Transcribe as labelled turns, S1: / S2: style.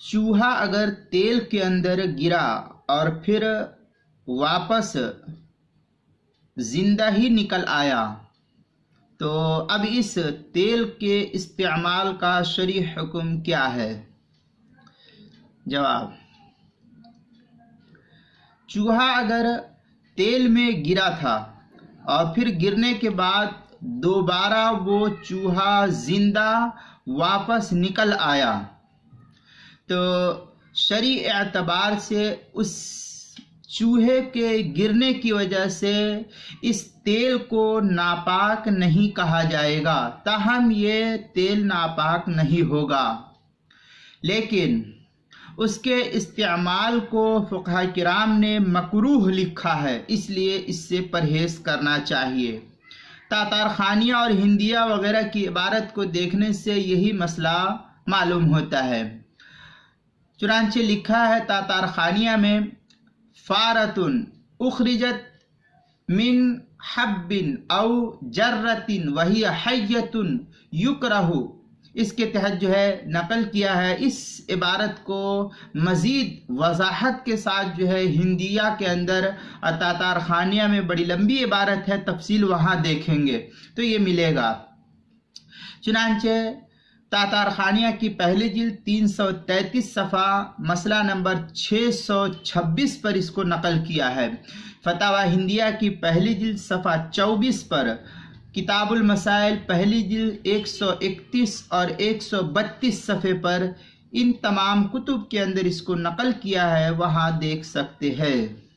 S1: चूहा अगर तेल के अंदर गिरा और फिर वापस जिंदा ही निकल आया तो अब इस तेल के इस्तेमाल का शरई हुक्म क्या है? जवाब, चूहा अगर तेल में गिरा था और फिर गिरने के बाद दोबारा वो चूहा जिंदा वापस निकल आया तो शरई एतबार से उस चूहे के गिरने की वजह से इस तेल को नापाक नहीं कहा जाएगा, ताहम ये तेल नापाक नहीं होगा। लेकिन उसके इस्तेमाल को फुक़हा किराम ने मकरूह लिखा है, इसलिए इससे परहेज करना चाहिए। तातार खानिया और हिंदिया वगैरह की इबारत को देखने से यही मसला मालूम होता है। चुनांचे लिखा है तातार खानिया में, फारतुन उखरिजत मिन हब्बिन औ जर्रतिन वही हय्यतुन युकरहु, इसके तहत जो है नकल किया है। इस इबारत को मज़ीद वजाहत के साथ जो है हिंदिया के अंदर तातार खानिया में बड़ी लंबी इबारत है, तफसील वहाँ देखेंगे तो ये मिलेगा। चुनांचे तातार खानिया की पहली जिल्द 333 सफ़ा मसला नंबर 626 पर इसको नकल किया है। फतावा हिंदिया की पहली जिल्द सफ़ा 24 पर, किताबुल मसाइल पहली जिल्द 131 और 132 सफ़े पर इन तमाम कुतुब के अंदर इसको नकल किया है, वहाँ देख सकते हैं।